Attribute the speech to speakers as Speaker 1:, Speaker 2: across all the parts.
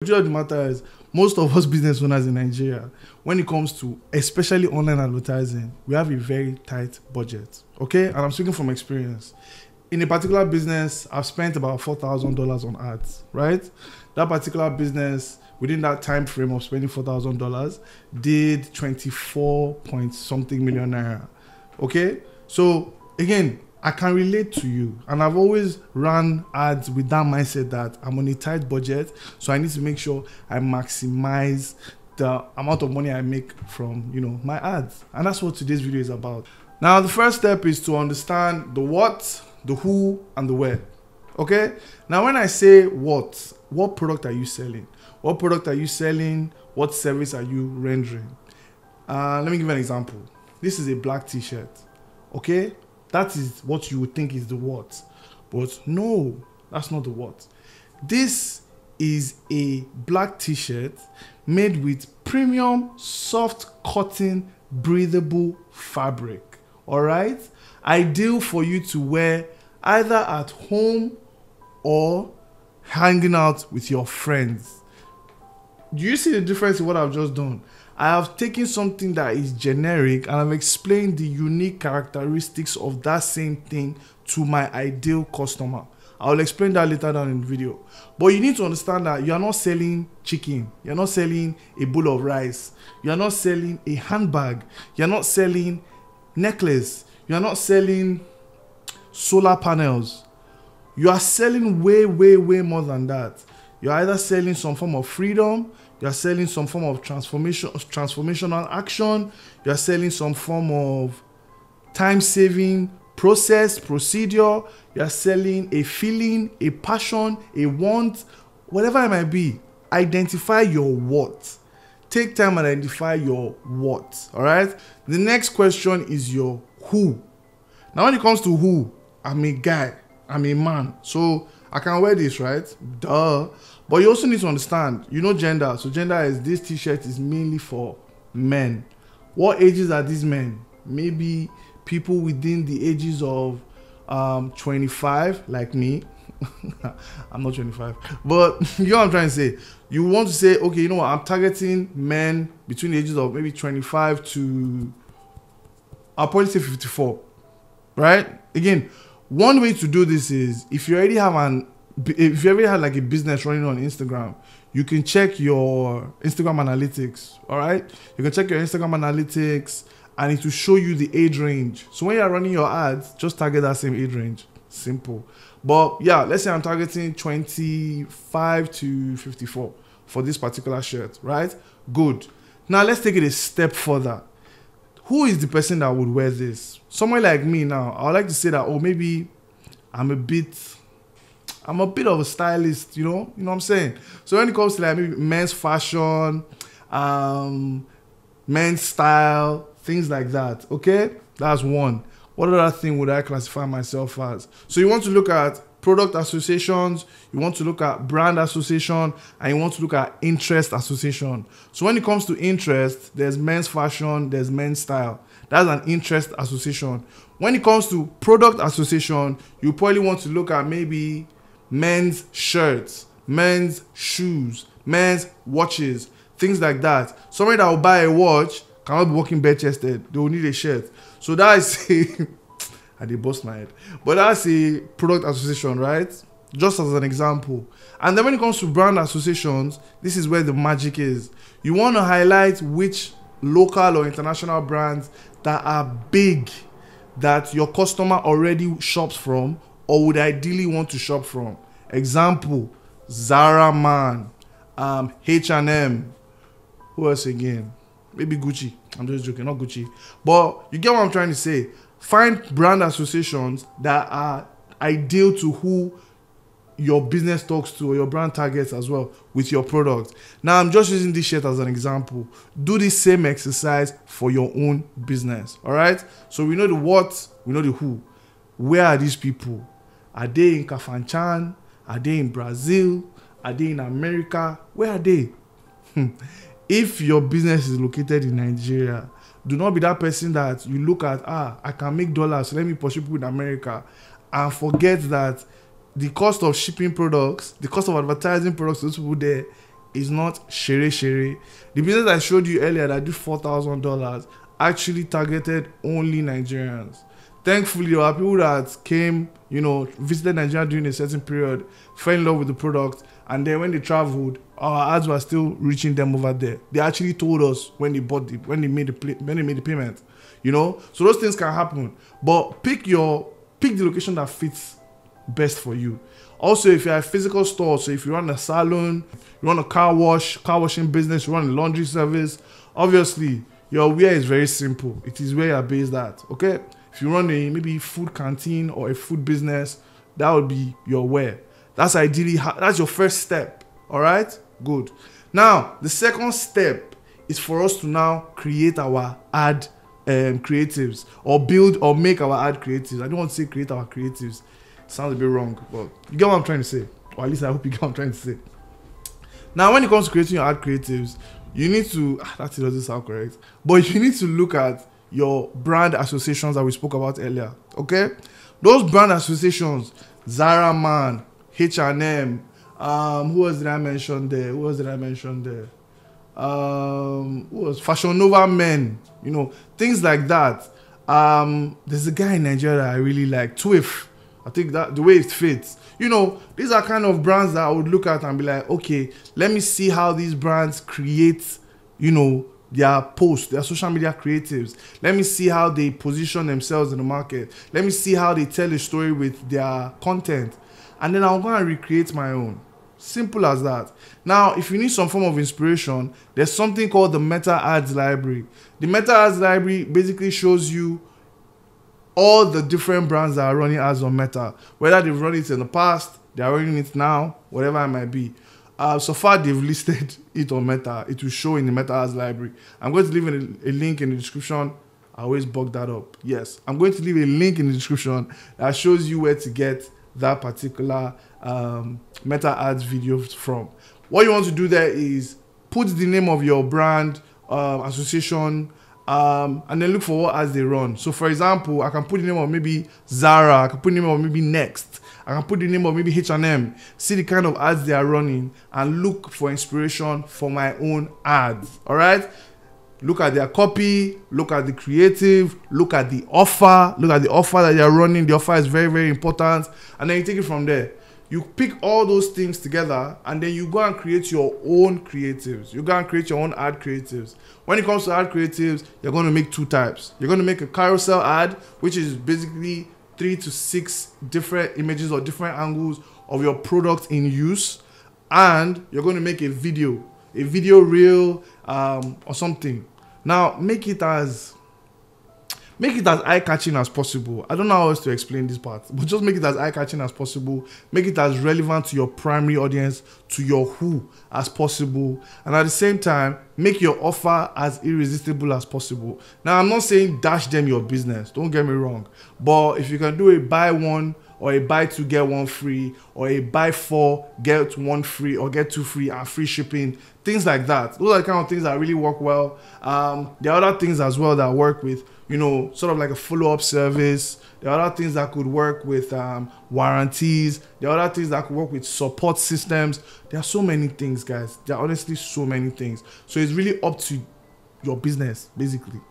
Speaker 1: The truth of the matter is, most of us business owners in Nigeria, when it comes to especially online advertising, we have a very tight budget. Okay, and I'm speaking from experience. In a particular business, I've spent about $4,000 on ads. Right, that particular business within that time frame of spending $4,000 did 24 point something million naira. Okay, so again, I can relate to you, and I've always run ads with that mindset that I'm on a tight budget, so I need to make sure I maximize the amount of money I make from, my ads. And that's what today's video is about. Now, the first step is to understand the what, the who, and the where. Okay? Now, when I say what product are you selling? What product are you selling? What service are you rendering? Let me give you an example. This is a black t-shirt. Okay? That is what you would think is the what. But no, that's not the what. This is a black t-shirt made with premium, soft cotton, breathable fabric. All right? Ideal for you to wear either at home or hanging out with your friends. Do you see the difference in what I've just done? I have taken something that is generic and I've explained the unique characteristics of that same thing to my ideal customer. I'll explain that later down in the video. But you need to understand that you are not selling chicken. You're not selling a bowl of rice. You're not selling a handbag. You're not selling necklace. You're not selling solar panels. You are selling way, way, way more than that. You're either selling some form of freedom, you're selling some form of transformational action, you're selling some form of time-saving process, procedure, you're selling a feeling, a passion, a want, whatever it might be. Identify your what. Take time and identify your what, all right? The next question is your who. Now, when it comes to who, I'm a guy, I'm a man, so I can wear this, right? Duh. But you also need to understand, gender. So gender is, this t-shirt is mainly for men. What ages are these men? Maybe people within the ages of 25, like me. I'm not 25. But you know what I'm trying to say? You want to say, okay, you know what? I'm targeting men between the ages of maybe 25 to, I'll probably say 54. Right? Again, one way to do this is, if you already had like a business running on Instagram, you can check your Instagram analytics. All right, you can check your Instagram analytics and it will show you the age range. So when you're running your ads, just target that same age range. Simple. But yeah, let's say I'm targeting 25 to 54 for this particular shirt, right? Good. Now let's take it a step further. Who is the person that would wear this? Someone like me now, I would like to say that, maybe I'm a bit of a stylist, you know what I'm saying? So when it comes to like maybe men's fashion, men's style, things like that, okay? That's one. What other thing would I classify myself as? So you want to look at product associations, you want to look at brand association, and you want to look at interest association. So when it comes to interest, there's men's fashion, there's men's style. That's an interest association. When it comes to product association, you probably want to look at maybe men's shirts, men's shoes, men's watches, things like that. Somebody that will buy a watch cannot be walking bare-chested. They will need a shirt. So that's I did bust my head. But that's a product association, right? Just as an example. And then when it comes to brand associations, this is where the magic is. You want to highlight which local or international brands that are big, that your customer already shops from or would ideally want to shop from. Example, Zara Man, H&M. Who else again? Maybe Gucci. I'm just joking, not Gucci. But you get what I'm trying to say. Find brand associations that are ideal to who your business talks to or your brand targets as well with your product. Now, I'm just using this shirt as an example. Do the same exercise for your own business. All right? So we know the what, we know the who. Where are these people? Are they in Kafanchan? Are they in Brazil? Are they in America? Where are they? If your business is located in Nigeria, do not be that person that you look at, I can make dollars, so let me pursue people in America, and forget that the cost of shipping products, the cost of advertising products to those people there is not shere. The business I showed you earlier that did $4,000 actually targeted only Nigerians. Thankfully, there were people that came, visited Nigeria during a certain period, fell in love with the product, and then when they traveled, our ads were still reaching them over there. They actually told us when they made the payment. So those things can happen. But pick the location that fits best for you. Also, if you're a physical store, so if you run a salon, you run a car washing business, you run a laundry service, obviously your where is very simple. It is where you're based at. Okay. If you run a maybe food canteen or a food business, that would be your where. That's ideally that's your first step. All right, good. Now the second step is for us to now create our ad creatives, or build or make our ad creatives. I don't want to say create our creatives. It sounds a bit wrong, but you get what I'm trying to say, or at least I hope you get what I'm trying to say. Now, when it comes to creating your ad creatives, you need to that doesn't sound correct, but you need to look at your brand associations that we spoke about earlier. Okay, those brand associations, Zara Man, H&M, who else did I mention there? Who was Fashion Nova Men, things like that. There's a guy in Nigeria that I really like, Twiff. I think that the way it fits, these are kind of brands that I would look at and be like, okay, let me see how these brands create, their posts, their social media creatives. Let me see how they position themselves in the market. Let me see how they tell a story with their content. And then I'll go and recreate my own. Simple as that. Now, if you need some form of inspiration, there's something called the Meta Ads Library. The Meta Ads Library basically shows you all the different brands that are running ads on Meta. Whether they've run it in the past, they are running it now, whatever it might be. So far, they've listed it on Meta. It will show in the Meta Ads Library. I'm going to leave a link in the description. I always bug that up. Yes, I'm going to leave a link in the description that shows you where to get that particular Meta Ads video from. What you want to do there is put the name of your brand association, and then look for what ads they run. So, for example, I can put the name of maybe Zara. I can put the name of maybe Next. I can put the name of maybe H&M. See the kind of ads they are running and look for inspiration for my own ads. All right. Look at their copy, look at the creative, look at the offer, that they are running. The offer is very, very important. And then you take it from there. You pick all those things together and then you go and create your own creatives. You go and create your own ad creatives. When it comes to ad creatives, you're going to make two types. You're going to make a carousel ad, which is basically 3 to 6 different images or different angles of your product in use. And you're going to make a video reel or something. Now make it as eye-catching as possible. I don't know how else to explain this part, but just make it as eye-catching as possible. Make it as relevant to your primary audience, to your who as possible. And at the same time, make your offer as irresistible as possible. Now, I'm not saying dash them your business. Don't get me wrong. But if you can do a buy one or a buy two, get one free, or a buy 4, get 1 free, or get 2 free and free shipping, things like that. Those are the kind of things that really work well. There are other things as well that work with, sort of like a follow-up service. There are other things that could work with warranties. There are other things that could work with support systems. There are so many things, guys. There are honestly so many things. So it's really up to your business, basically.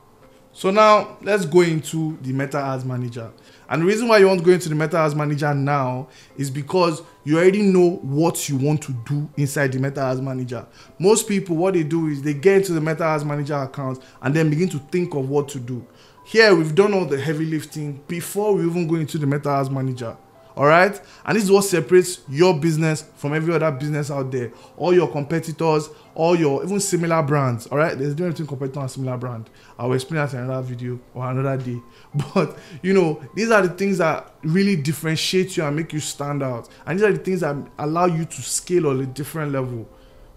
Speaker 1: So now let's go into the Meta Ads Manager. And the reason why you want to go into the Meta Ads Manager now is because you already know what you want to do inside the Meta Ads Manager. Most people, what they do is they get into the Meta Ads Manager account and then begin to think of what to do. Here, we've done all the heavy lifting before we even go into the Meta Ads Manager. All right, and this is what separates your business from every other business out there. All your competitors, all your even similar brands. All right, there's a difference between competitor and similar brand. I'll explain that in another video or another day. But these are the things that really differentiate you and make you stand out. And these are the things that allow you to scale on a different level.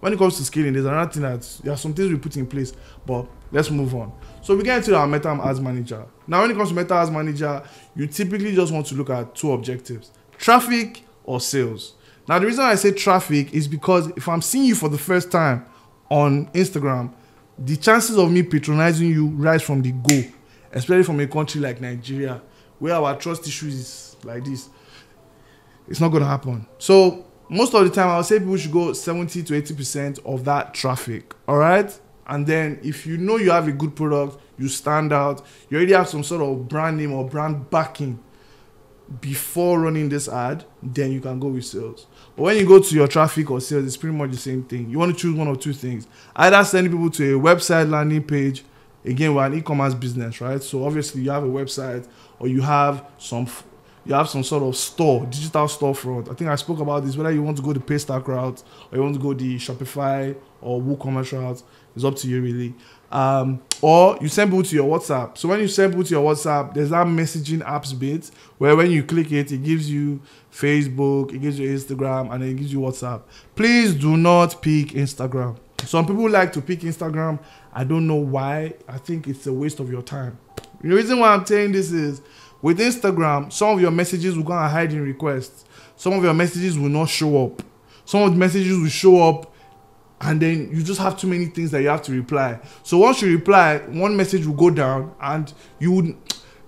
Speaker 1: When it comes to scaling, there's another thing there are some things we put in place, but let's move on. So we get into our Meta Ads Manager. Now, when it comes to Meta Ads Manager, you typically just want to look at 2 objectives: traffic or sales. Now, the reason I say traffic is because if I'm seeing you for the first time on Instagram, the chances of me patronizing you right from the go, especially from a country like Nigeria, where our trust issues is like this, it's not going to happen. So most of the time I'll say people should go 70 to 80% of that traffic. All right. And then if you know you have a good product, you stand out, you already have some sort of brand name or brand backing before running this ad, then you can go with sales. But when you go to your traffic or sales, it's pretty much the same thing. You want to choose one or two things. Either sending people to a website landing page. Again, we're an e-commerce business, right? So obviously you have a website, or you have some sort of store, digital storefront. I think I spoke about this, whether you want to go the Paystack route or you want to go the Shopify or WooCommerce route. It's up to you, really. Or you send people to your WhatsApp. So when you send people to your WhatsApp, there's that messaging apps bit where when you click it, it gives you Facebook, it gives you Instagram, and then it gives you WhatsApp. Please do not pick Instagram. Some people like to pick Instagram. I don't know why. I think it's a waste of your time. The reason why I'm saying this is, with Instagram, some of your messages will go and hide in requests. Some of your messages will not show up. Some of the messages will show up, and then you just have too many things that you have to reply. So once you reply, one message will go down, and you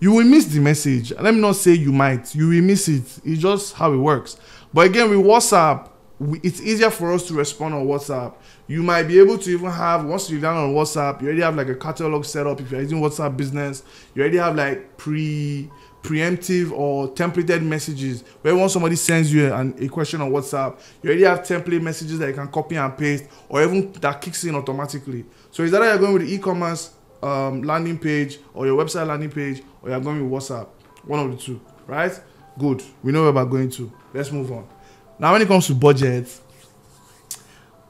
Speaker 1: will miss the message. Let me not say you might. You will miss it. It's just how it works. But again, with WhatsApp, it's easier for us to respond on WhatsApp. You might be able to even have, once you land on WhatsApp, you already have like a catalog set up. If you're using WhatsApp Business, you already have like preemptive or templated messages where once somebody sends you a question on WhatsApp, you already have template messages that you can copy and paste, or even that kicks in automatically. So is that you're going with the e-commerce landing page or your website landing page, or you're going with WhatsApp? One of the two, right? Good. We know where we're going to. Let's move on. Now, when it comes to budget,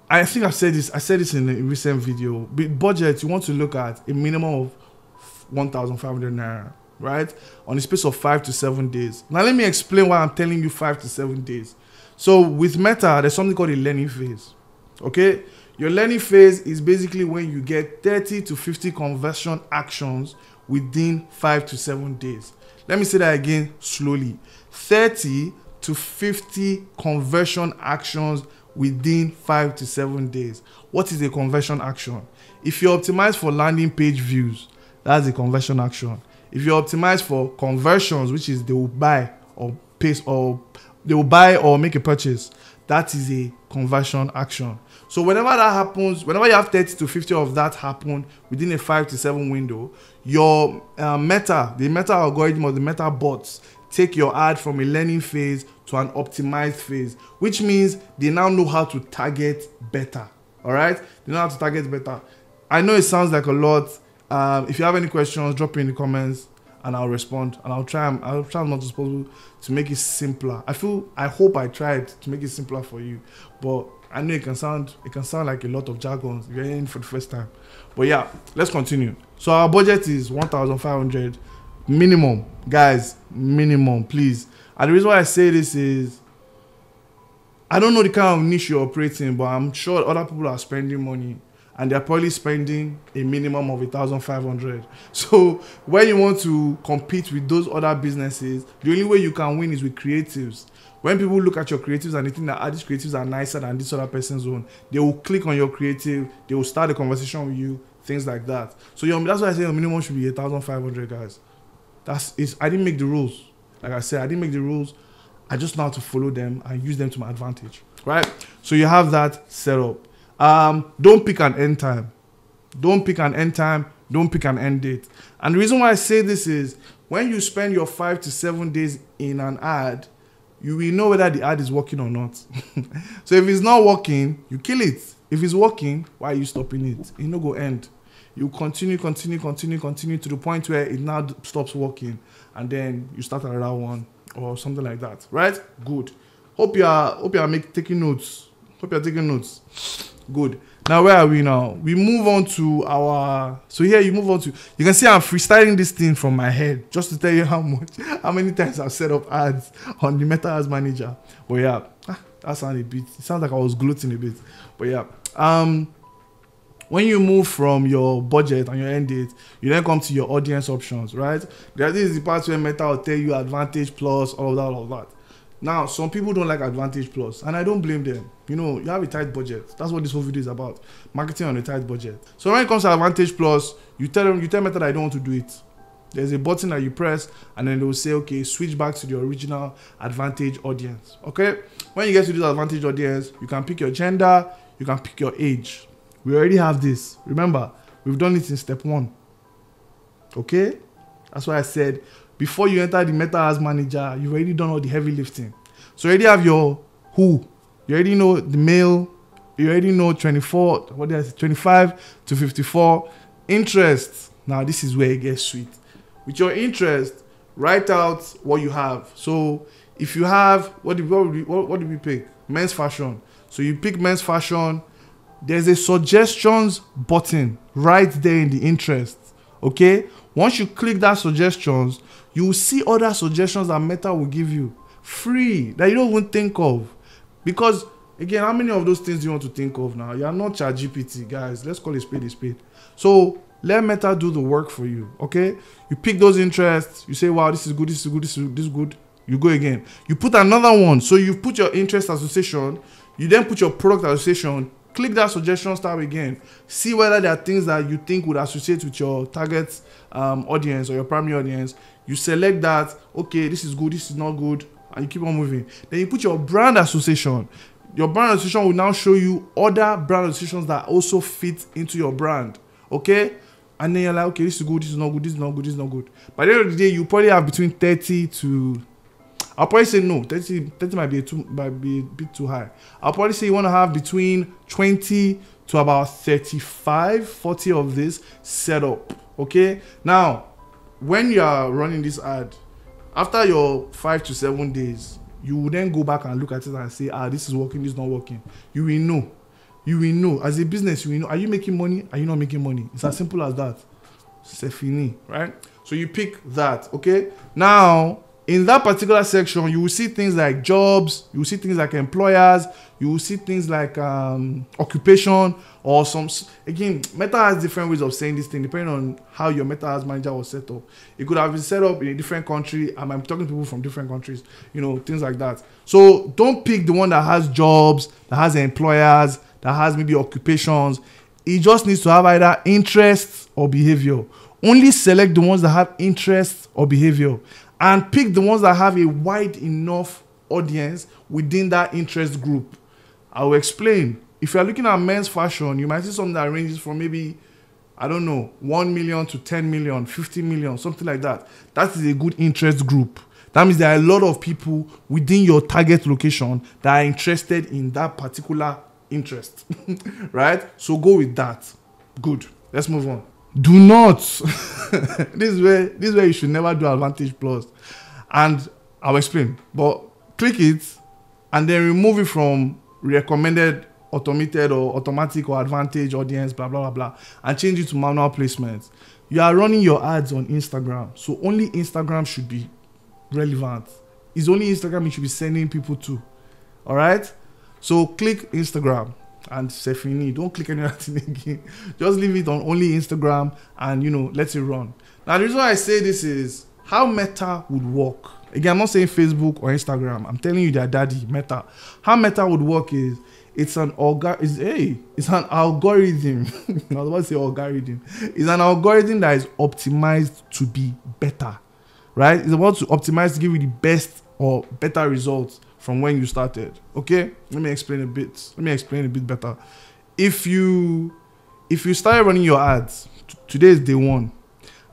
Speaker 1: I think I said this in a recent video. With budget, you want to look at a minimum of 1,500 naira, right? On the space of 5 to 7 days. Now, let me explain why I'm telling you 5 to 7 days. So with Meta, there's something called a learning phase. Okay? Your learning phase is basically when you get 30 to 50 conversion actions within 5 to 7 days. Let me say that again slowly. 30 to 50 conversion actions within 5 to 7 days. What is a conversion action? If you optimize for landing page views, that's a conversion action. If you optimize for conversions, which is they will buy or paste, or they will buy or make a purchase, that is a conversion action. So whenever that happens, whenever you have 30 to 50 of that happen within a 5 to 7 window, your the Meta algorithm or the Meta bots take your ad from a learning phase to an optimized phase, which means they now know how to target better. All right, they know how to target better. I know it sounds like a lot. If you have any questions, drop it in the comments and I'll respond, and I'll try as much as possible to make it simpler. I hope I tried to make it simpler for you, but I know it can sound like a lot of jargons if you're in for the first time. But yeah, let's continue. So our budget is 1,500 minimum, guys, minimum, please. And the reason why I say this is, I don't know the kind of niche you're operating, but I'm sure other people are spending money, and they're probably spending a minimum of 1,500. So when you want to compete with those other businesses, the only way you can win is with creatives. When people look at your creatives and they think that these creatives are nicer than this other person's own, they will click on your creative, they will start a conversation with you, things like that. So that's why I say your minimum should be 1,500, guys. I didn't make the rules. Like I said, I didn't make the rules. I just know how to follow them and use them to my advantage, right? So you have that set up. Don't pick an end time. Don't pick an end time. Don't pick an end date. And the reason why I say this is, when you spend your 5 to 7 days in an ad, you will know whether the ad is working or not. So if it's not working, you kill it. If it's working, why are you stopping it? It no go end. You continue to the point where it now stops working, and then you start another one or something like that, right? Good. Hope you are taking notes. Hope you're taking notes. Good. Now, where are we now? We move on to you can see I'm freestyling this thing from my head just to tell you how many times I've set up ads on the Meta Ads Manager. But yeah, that sounded a bit, it sounds like I was gloating a bit. But yeah, when you move from your budget and your end date, you then come to your audience options, right? This is the part where Meta will tell you Advantage Plus, all of that. Now, some people don't like Advantage Plus, and I don't blame them. You know, you have a tight budget. That's what this whole video is about. Marketing on a tight budget. So when it comes to Advantage Plus, you tell Meta that I don't want to do it. There's a button that you press, and then they will say, okay, switch back to the original advantage audience. Okay, when you get to this advantage audience, you can pick your gender, you can pick your age. We already have this. Remember, we've done it in step 1. Okay, that's why I said before you enter the Meta Ads Manager, you've already done all the heavy lifting. So you already have your who, you already know the male, you already know 25 to 54 interests. Now this is where it gets sweet. With your interest, write out what you have. So if you have, what did we pick? Men's fashion. So you pick men's fashion. There's a suggestions button right there in the interest. Okay, once you click that suggestions, you will see other suggestions that Meta will give you free that you don't even think of. Because again, how many of those things do you want to think of now? You are not ChatGPT, guys. Let's call it spade a spade. So let Meta do the work for you. Okay, you pick those interests. You say, wow, this is good, this is good, this is good. You go again. You put another one. So you put your interest association. You then put your product association. Click that suggestions tab again. See whether there are things that you think would associate with your target audience or your primary audience. You select that. Okay, this is good, this is not good, and you keep on moving. Then you put your brand association. Your brand association will now show you other brand associations that also fit into your brand. Okay, and then you're like, okay, this is good, this is not good, this is not good, this is not good. By the end of the day, you probably have between 30 to, I'll probably say no, 30 might be a bit too high. I'll probably say you want to have between 20 to about 35, 40 of this set up. Okay, now when you are running this ad, after your 5 to 7 days, you will then go back and look at it and say, this is working, this is not working. You will know. You will know. As a business, you will know. Are you making money? Are you not making money? It's as simple as that. C'est fini, right? So you pick that, okay? Now, in that particular section, you will see things like jobs, you will see things like employers, you will see things like occupation, or some, again, Meta has different ways of saying this thing depending on how your Meta Ads Manager was set up. It could have been set up in a different country, and I'm talking to people from different countries, you know, things like that. So don't pick the one that has jobs, that has employers, that has maybe occupations. It just needs to have either interests or behavior. Only select the ones that have interests or behavior, and pick the ones that have a wide enough audience within that interest group. I will explain. If you're looking at men's fashion, you might see something that ranges from maybe, I don't know, 1 million to 10 million, 50 million, something like that. That is a good interest group. That means there are a lot of people within your target location that are interested in that particular interest, right? So go with that. Good. Let's move on. Do not. This is where you should never do Advantage Plus, and I'll explain. But click it and then remove it from recommended, automated, or automatic, or advantage audience, blah blah blah blah, and change it to manual placement. You are running your ads on Instagram, so only Instagram should be relevant. It's only Instagram you should be sending people to. All right. So click Instagram. And c'est fini. Don't click any other thing again. Just leave it on only Instagram and, you know, let it run. Now, the reason why I say this is how Meta would work. Again, I'm not saying Facebook or Instagram. I'm telling you their daddy, Meta. How Meta would work is it's an algorithm. I was about to say algorithm. It's an algorithm that is optimized to be better, right? It's about to optimize to give you the best or better results from when you started. Okay, let me explain a bit better. If you started running your ads, today is day 1,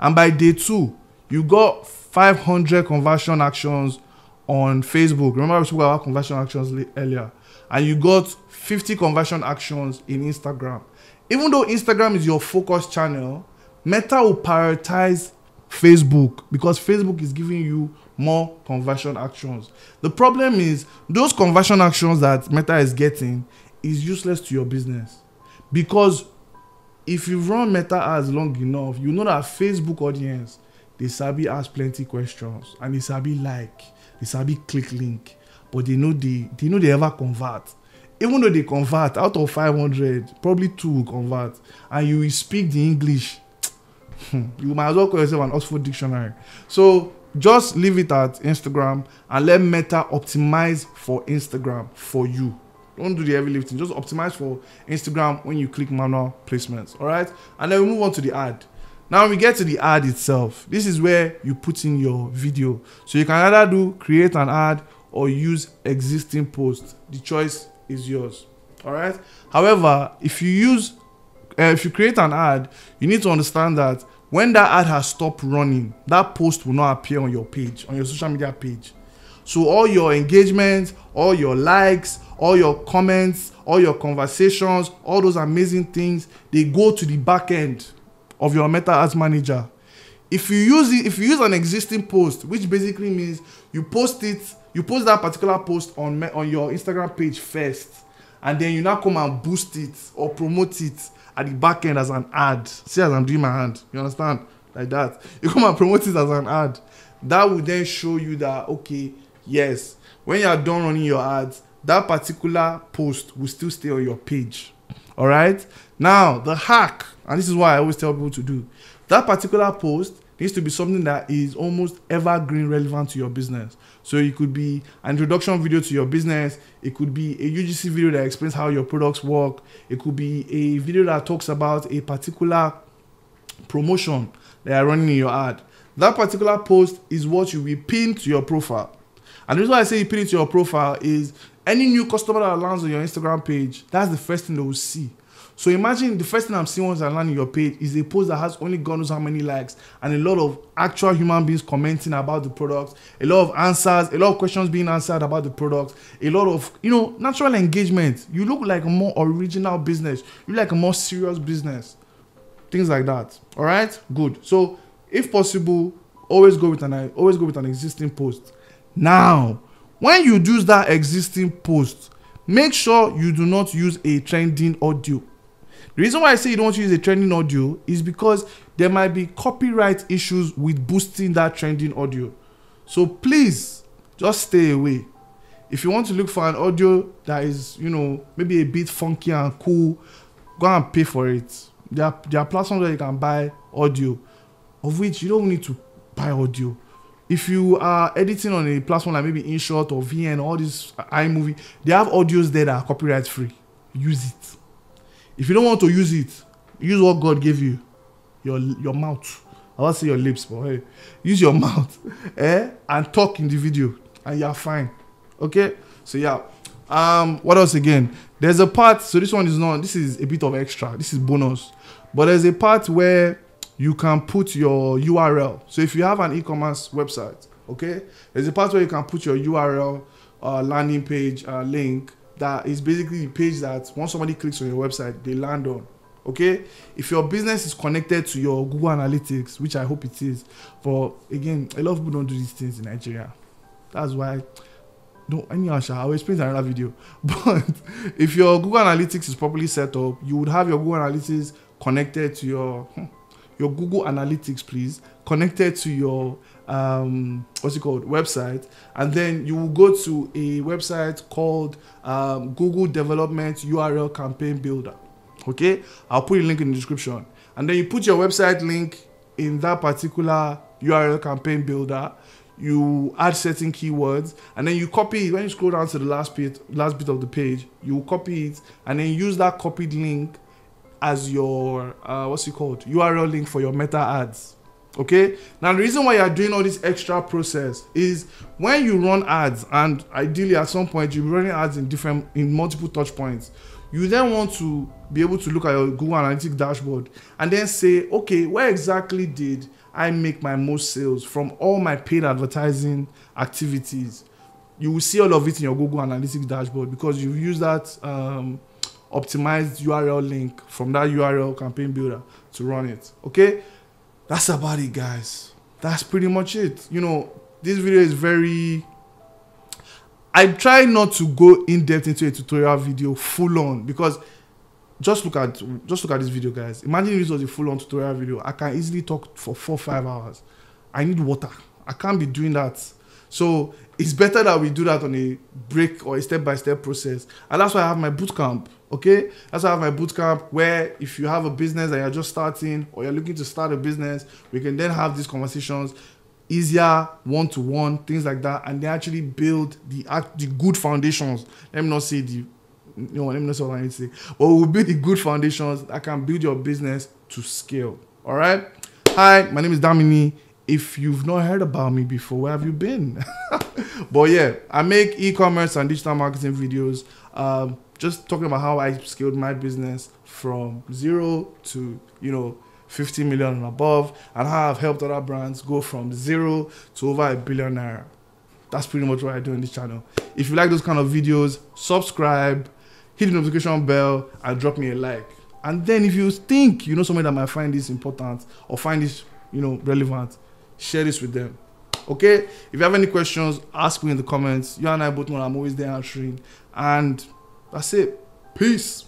Speaker 1: and by day 2 you got 500 conversion actions on Facebook. Remember we spoke about conversion actions earlier, and you got 50 conversion actions in Instagram. Even though Instagram is your focus channel, Meta will prioritize Facebook because Facebook is giving you more conversion actions. The problem is those conversion actions that Meta is getting is useless to your business, because if you run Meta ads long enough, you know that Facebook audience, they sabi ask plenty questions, and they sabi they sabi click link, but they know they ever convert. Even though they convert, out of 500, probably 2 will convert, and you will speak the English. You might as well call yourself an Oxford Dictionary. So just leave it at Instagram and let Meta optimize for Instagram for you. Don't do the heavy lifting. Just optimize for Instagram when you click manual placements. All right. And then we move on to the ad. Now we get to the ad itself. This is where you put in your video. So you can either do create an ad or use existing post. The choice is yours. All right. However, if you create an ad, you need to understand that when that ad has stopped running, that post will not appear on your page, on your social media page. So all your engagements, all your likes, all your comments, all your conversations, all those amazing things, they go to the back end of your Meta Ads Manager. If you use an existing post, which basically means you post that particular post on your Instagram page first, and then you now come and boost it or promote it at the back end as an ad. See, as I'm doing my hand, you understand? Like that. You come and promote it as an ad. That will then show you that, okay, yes, when you are done running your ads, that particular post will still stay on your page. All right. Now, the hack, and this is what I always tell people to do, that particular post needs to be something that is almost evergreen relevant to your business. So it could be an introduction video to your business. It could be a UGC video that explains how your products work. It could be a video that talks about a particular promotion that are running in your ad. That particular post is what you will pin to your profile. And the reason why I say you pin it to your profile is any new customer that lands on your Instagram page, that's the first thing they will see. So imagine the first thing I'm seeing once I land on your page is a post that has only God knows how many likes and a lot of actual human beings commenting about the product, a lot of answers, a lot of questions being answered about the product, a lot of, natural engagement. You look like a more original business. You look like a more serious business. Things like that. All right? Good. So if possible, always go with an existing post. Now, when you use that existing post, make sure you do not use a trending audio. The reason why I say you don't use a trending audio is because there might be copyright issues with boosting that trending audio. So please just stay away. If you want to look for an audio that is, maybe a bit funky and cool, go and pay for it. There are platforms where you can buy audio, of which you don't need to buy audio. If you are editing on a platform like maybe InShot or VN, all this iMovie, they have audios there that are copyright free. Use it. If you don't want to use it, use what God gave you, your mouth. I won't say your lips, but hey, use your mouth, and talk in the video, and you're fine. Okay? So yeah. What else again? There's a part. So this is a bit of extra. This is bonus. But there's a part where you can put your URL. So if you have an e-commerce website, okay, there's a part where you can put your URL, landing page, link. That is basically the page that once somebody clicks on your website, they land on. Okay, if your business is connected to your Google Analytics, which I hope it is, but again, a lot of people don't do these things in Nigeria. That's why. I will explain in another video. But if your Google Analytics is properly set up, you would have your Google Analytics connected to your Google Analytics, please, connected to your website, and then you will go to a website called Google Development URL Campaign Builder. Okay, I'll put a link in the description, and then you put your website link in that particular URL Campaign Builder. You add certain keywords, and then you copy it. When you scroll down to the last bit of the page, you copy it, and then use that copied link as your URL link for your meta ads. Okay, now the reason why you are doing all this extra process is when you run ads, and ideally at some point you'll be running ads in multiple touch points, you then want to be able to look at your Google Analytics dashboard and then say, okay, where exactly did I make my most sales from all my paid advertising activities? You will see all of it in your Google Analytics dashboard because you've used that optimized URL link from that URL campaign builder to run it. Okay, that's about it, guys. That's pretty much it. This video is very, I try not to go in depth into a tutorial video full on, because just look at this video, guys. Imagine if this was a full on tutorial video. I can easily talk for 4-5 hours. I need water. I can't be doing that. So it's better that we do that on a break or a step-by-step process. And that's why I have my bootcamp. Okay, that's why I have my bootcamp, where if you have a business that you're just starting or you're looking to start a business, we can then have these conversations, easier, one-to-one, things like that, and they actually build the good foundations. Let me not say let me not say what I need to say, but we'll build the good foundations that can build your business to scale. All right, Hi, my name is Damini. If you've not heard about me before, where have you been? But yeah, I make e-commerce and digital marketing videos, just talking about how I scaled my business from 0 to 50 million and above, and how I've helped other brands go from 0 to over $1 billion. That's pretty much what I do on this channel. If you like those kind of videos, subscribe, hit the notification bell, and drop me a like. And then if you think you know somebody that might find this important or find this relevant, share this with them. Okay? If you have any questions, ask me in the comments. You and I both know I'm always there answering. And that's it. Peace.